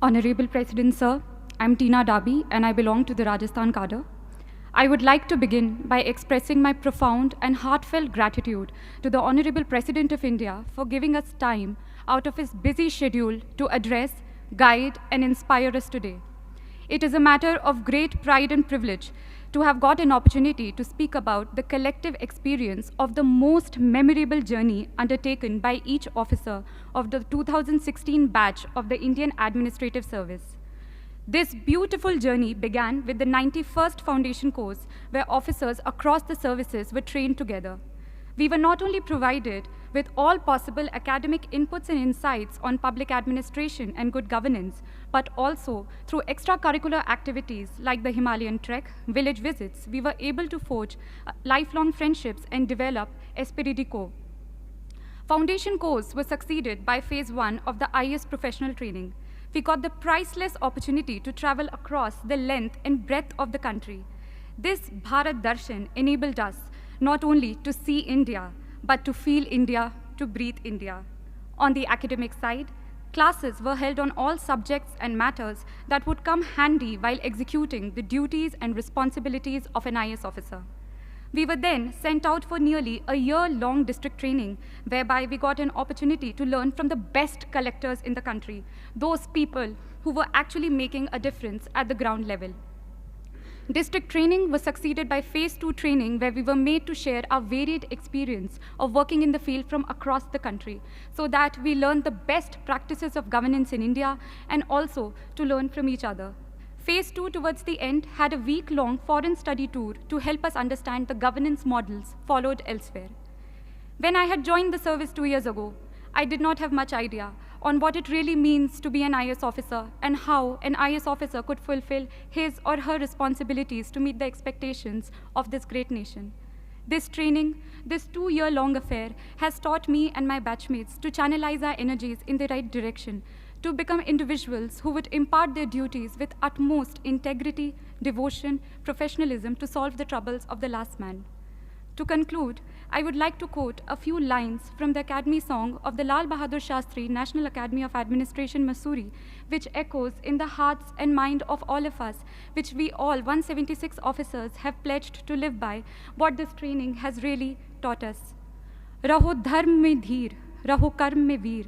Honorable President Sir, I'm Tina Dabi and I belong to the Rajasthan cadre. I would like to begin by expressing my profound and heartfelt gratitude to the Honorable President of India for giving us time out of his busy schedule to address, guide, and inspire us today. It is a matter of great pride and privilege to have got an opportunity to speak about the collective experience of the most memorable journey undertaken by each officer of the 2016 batch of the Indian Administrative Service. This beautiful journey began with the 91st Foundation course, where officers across the services were trained together. We were not only provided with all possible academic inputs and insights on public administration and good governance, but also through extracurricular activities like the Himalayan trek, village visits, we were able to forge lifelong friendships and develop esprit de corps. Foundation course was succeeded by phase 1 of the Ias professional training. We got the priceless opportunity to travel across the length and breadth of the country. This Bharat Darshan enabled us not only to see India, but to feel India, to breathe India. On the academic side, classes were held on all subjects and matters that would come handy while executing the duties and responsibilities of an IAS officer. We were then sent out for nearly a year-long district training, whereby we got an opportunity to learn from the best collectors in the country, those people who were actually making a difference at the ground level. District training was succeeded by phase 2 training, where we were made to share our varied experience of working in the field from across the country, so that we learned the best practices of governance in India and also to learn from each other. Phase 2 towards the end had a week-long foreign study tour to help us understand the governance models followed elsewhere. When I had joined the service 2 years ago, I did not have much idea on what it really means to be an IAS officer and how an IAS officer could fulfill his or her responsibilities to meet the expectations of this great nation. This training, this 2-year-long affair, has taught me and my batchmates to channelize our energies in the right direction, to become individuals who would impart their duties with utmost integrity, devotion, professionalism to solve the troubles of the last man. To conclude, I would like to quote a few lines from the Academy song of the Lal Bahadur Shastri National Academy of Administration, Mussoorie, which echoes in the hearts and mind of all of us, which we all 176 officers have pledged to live by, what this training has really taught us. Raho dharm mein dheer, raho karm mein veer,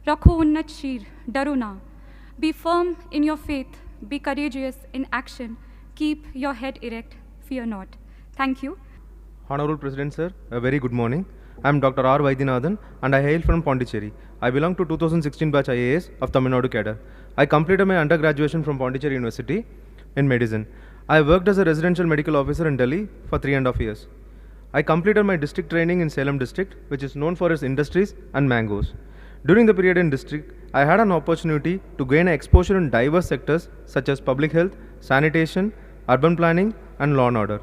rakho unnat sheer, daro na. Be firm in your faith, be courageous in action, keep your head erect, fear not. Thank you. Honorable President Sir, a very good morning. I am Dr. R. Vaidyanathan and I hail from Pondicherry. I belong to 2016 batch IAS of Tamil Nadu cadre. I completed my undergraduation from Pondicherry University in medicine. I worked as a residential medical officer in Delhi for 3.5 years. I completed my district training in Salem district, which is known for its industries and mangoes. During the period in district, I had an opportunity to gain exposure in diverse sectors such as public health, sanitation, urban planning, and law and order.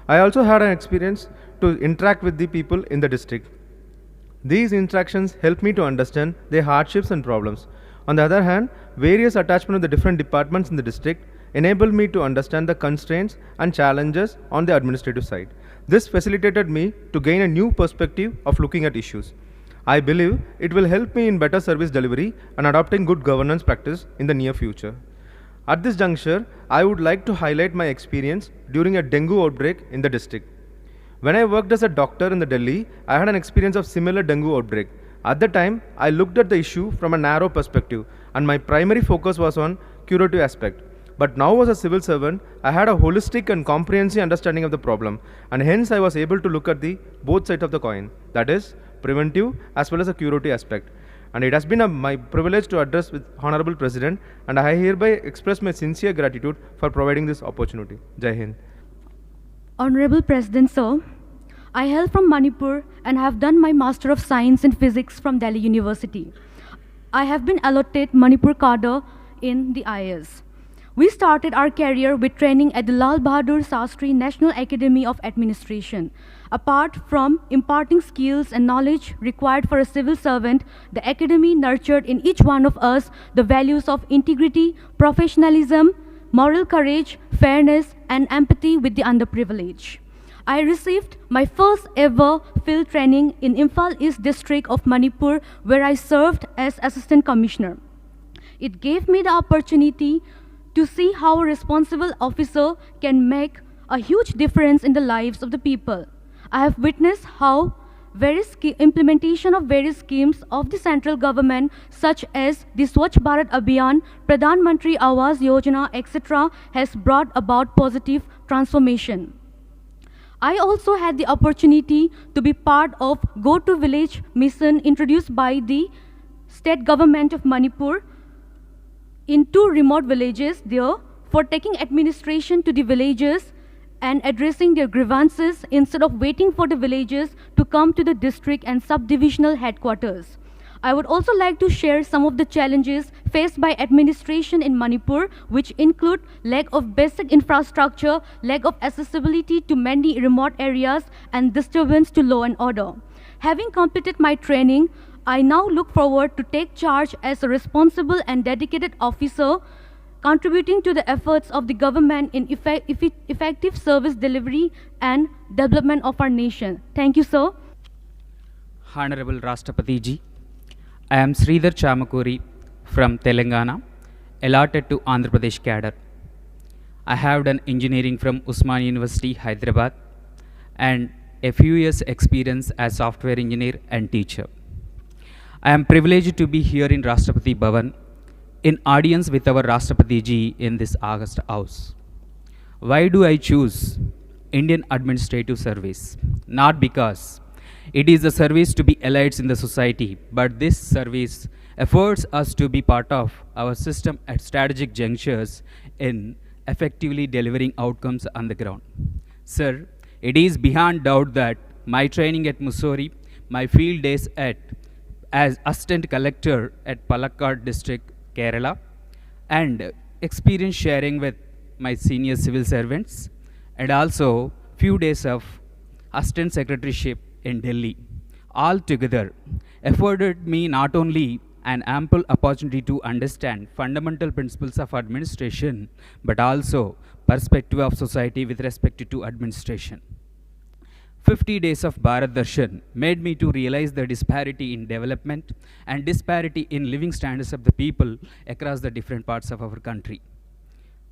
I also had an experience to interact with the people in the district. These interactions helped me to understand their hardships and problems. On the other hand, various attachment of the different departments in the district enabled me to understand the constraints and challenges on the administrative side. This facilitated me to gain a new perspective of looking at issues. I believe it will help me in better service delivery and adopting good governance practice in the near future. At this juncture, I would like to highlight my experience during a dengue outbreak in the district. When I worked as a doctor in the Delhi, I had an experience of similar dengue outbreak. At the time, I looked at the issue from a narrow perspective and my primary focus was on curative aspect. But now as a civil servant, I had a holistic and comprehensive understanding of the problem, and hence I was able to look at the both sides of the coin, that is, preventive as well as a curative aspect. And it has been my privilege to address with Honorable President, and I hereby express my sincere gratitude for providing this opportunity. Jai Hind. Honorable President Sir, I hail from Manipur and have done my Master of Science in Physics from Delhi University. I have been allotted Manipur cadre in the IAS. We started our career with training at the Lal Bahadur Shastri National Academy of Administration. Apart from imparting skills and knowledge required for a civil servant, the academy nurtured in each one of us the values of integrity, professionalism, moral courage, fairness, and empathy with the underprivileged. I received my first ever field training in Imphal East District of Manipur, where I served as Assistant Commissioner. It gave me the opportunity to see how a responsible officer can make a huge difference in the lives of the people. I have witnessed how implementation of various schemes of the central government, such as the Swachh Bharat Abhiyan, Pradhan Mantri Awas Yojana, etc., has brought about positive transformation. I also had the opportunity to be part of Go to Village mission introduced by the state government of Manipur in 2 remote villages there for taking administration to the villages and addressing their grievances instead of waiting for the villagers to come to the district and subdivisional headquarters. I would also like to share some of the challenges faced by administration in Manipur, which include lack of basic infrastructure, lack of accessibility to many remote areas, and disturbance to law and order. Having completed my training, I now look forward to take charge as a responsible and dedicated officer, contributing to the efforts of the government in effective service delivery and development of our nation. Thank you, sir. Honorable Rashtrapati ji, I am Sridhar Chamakuri from Telangana, allotted to Andhra Pradesh cadre. I have done engineering from Usmania University, Hyderabad, and a few years experience as software engineer and teacher. I am privileged to be here in Rashtrapati Bhavan in audience with our Rashtrapati ji in this August house. Why do I choose Indian Administrative Service? Not because it is a service to be elites in the society, but this service affords us to be part of our system at strategic junctures in effectively delivering outcomes on the ground. Sir, it is beyond doubt that my training at Mussoorie, my field days as Assistant Collector at Palakkad District, Kerala, and experience sharing with my senior civil servants, and also few days of Assistant Secretaryship in Delhi, all together afforded me not only an ample opportunity to understand fundamental principles of administration, but also perspective of society with respect to administration. 50 days of Bharat Darshan made me to realize the disparity in development and disparity in living standards of the people across the different parts of our country.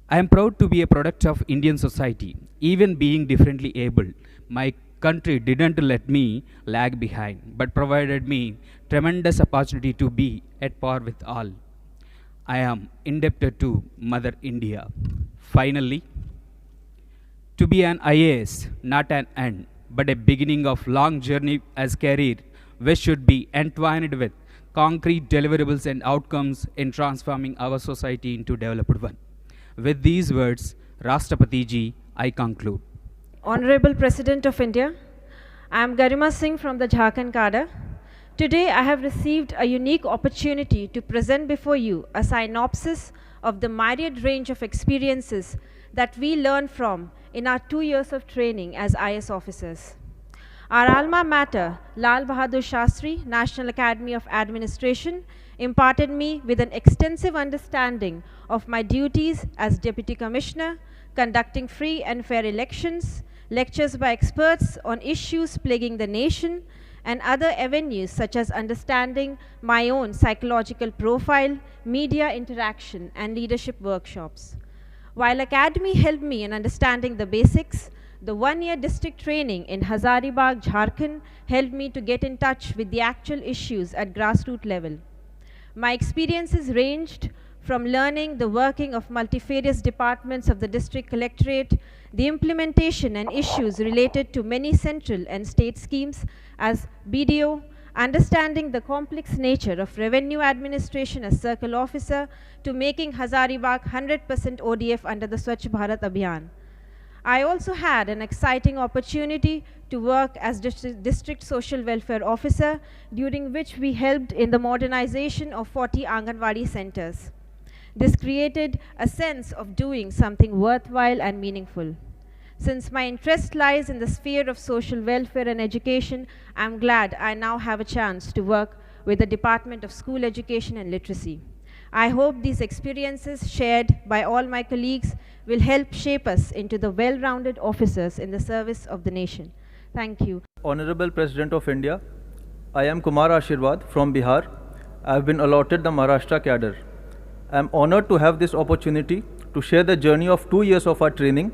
I am proud to be a product of Indian society. Even being differently abled, my country didn't let me lag behind, but provided me tremendous opportunity to be at par with all. I am indebted to Mother India. Finally, to be an IAS, not an end, but a beginning of long journey as career, which should be entwined with concrete deliverables and outcomes in transforming our society into developed one. With these words, Rashtrapati ji, I conclude. Honorable President of India, I am Garima Singh from the Jharkhand cadre. Today I have received a unique opportunity to present before you a synopsis of the myriad range of experiences that we learned from in our 2 years of training as IS officers. Our alma mater, Lal Bahadur Shastri, National Academy of Administration, imparted me with an extensive understanding of my duties as Deputy Commissioner, conducting free and fair elections, lectures by experts on issues plaguing the nation, and other avenues such as understanding my own psychological profile, media interaction, and leadership workshops. While Academy helped me in understanding the basics, the 1-year district training in Hazaribagh, Jharkhand helped me to get in touch with the actual issues at grassroots level. My experiences ranged from learning the working of multifarious departments of the district collectorate, the implementation and issues related to many central and state schemes as BDO, understanding the complex nature of revenue administration as circle officer, to making Hazaribagh 100% ODF under the Swachh Bharat Abhiyan. I also had an exciting opportunity to work as district social welfare officer, during which we helped in the modernization of 40 Anganwadi centers. This created a sense of doing something worthwhile and meaningful. Since my interest lies in the sphere of social welfare and education, I am glad I now have a chance to work with the Department of School Education and Literacy. I hope these experiences shared by all my colleagues will help shape us into the well-rounded officers in the service of the nation. Thank you. Honorable President of India, I am Kumar Ashirwad from Bihar. I have been allotted the Maharashtra cadre. I am honored to have this opportunity to share the journey of 2 years of our training,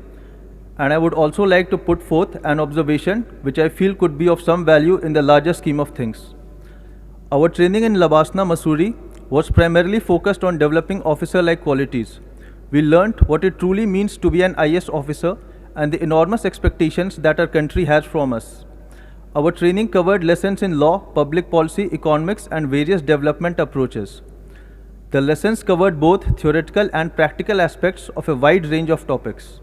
and I would also like to put forth an observation which I feel could be of some value in the larger scheme of things. Our training in Labasna, Mussoorie was primarily focused on developing officer-like qualities. We learnt what it truly means to be an IS officer and the enormous expectations that our country has from us. Our training covered lessons in law, public policy, economics, and various development approaches. The lessons covered both theoretical and practical aspects of a wide range of topics.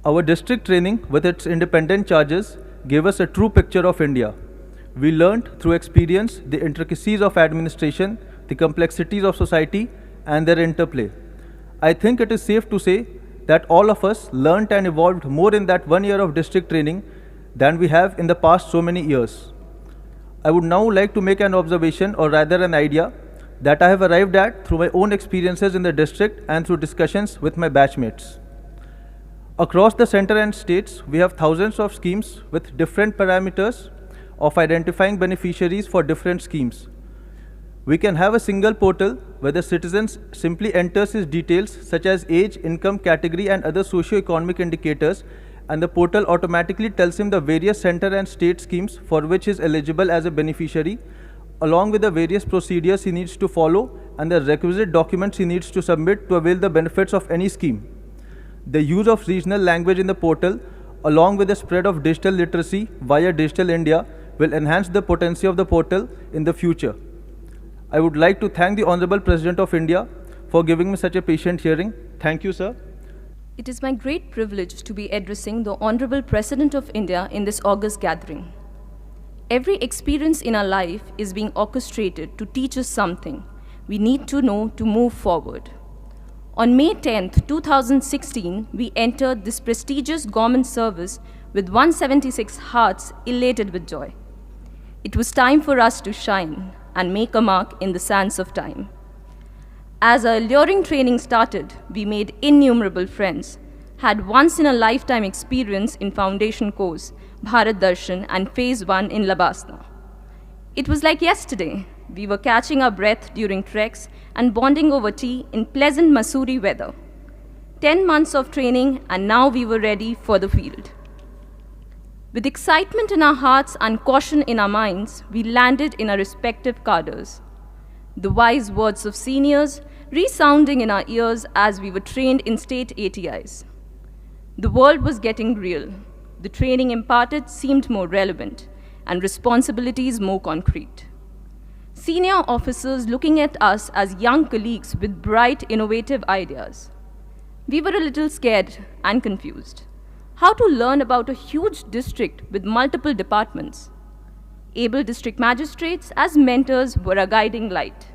Our district training, with its independent charges, gave us a true picture of India. We learnt through experience the intricacies of administration, the complexities of society, and their interplay. I think it is safe to say that all of us learnt and evolved more in that 1 year of district training than we have in the past so many years. I would now like to make an observation, or rather an idea, that I have arrived at through my own experiences in the district and through discussions with my batchmates. Across the center and states, we have thousands of schemes with different parameters of identifying beneficiaries for different schemes. We can have a single portal where the citizen simply enters his details such as age, income, category, and other socio-economic indicators, and the portal automatically tells him the various center and state schemes for which he is eligible as a beneficiary, along with the various procedures he needs to follow and the requisite documents he needs to submit to avail the benefits of any scheme. The use of regional language in the portal, along with the spread of digital literacy via Digital India, will enhance the potency of the portal in the future. I would like to thank the Honorable President of India for giving me such a patient hearing. Thank you, sir. It is my great privilege to be addressing the Honorable President of India in this august gathering. Every experience in our life is being orchestrated to teach us something we need to know to move forward. On May 10th, 2016, we entered this prestigious government service with 176 hearts elated with joy. It was time for us to shine and make a mark in the sands of time. As our alluring training started, we made innumerable friends, had once-in-a-lifetime experience in foundation course, Bharat Darshan, and Phase 1 in Labasna. It was like yesterday. We were catching our breath during treks and bonding over tea in pleasant Mussoorie weather. 10 months of training, and now we were ready for the field. With excitement in our hearts and caution in our minds, we landed in our respective cadres. The wise words of seniors resounding in our ears as we were trained in state ATIs. The world was getting real. The training imparted seemed more relevant, and responsibilities more concrete. Senior officers looking at us as young colleagues with bright, innovative ideas. We were a little scared and confused. How to learn about a huge district with multiple departments? Able district magistrates as mentors were a guiding light.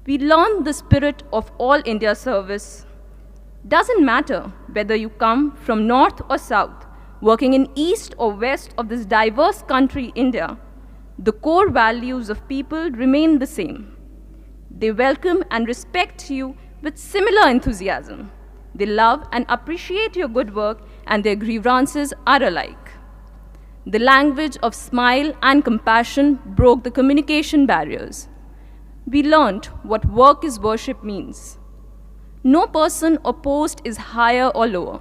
We learned the spirit of all India service. Doesn't matter whether you come from north or south, working in east or west of this diverse country, India, the core values of people remain the same. They welcome and respect you with similar enthusiasm. They love and appreciate your good work, and their grievances are alike. The language of smile and compassion broke the communication barriers. We learned what work is worship means. No person or post is higher or lower.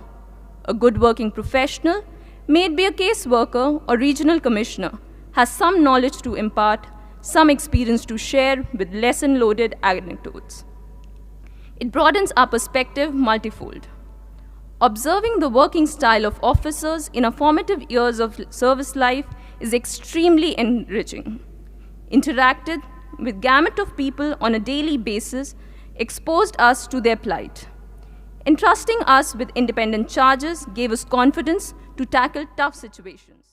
A good working professional, may it be a caseworker or regional commissioner, has some knowledge to impart, some experience to share with lesson-loaded anecdotes. It broadens our perspective multifold. Observing the working style of officers in our formative years of service life is extremely enriching. Interacted with gamut of people on a daily basis exposed us to their plight. Entrusting us with independent charges gave us confidence to tackle tough situations.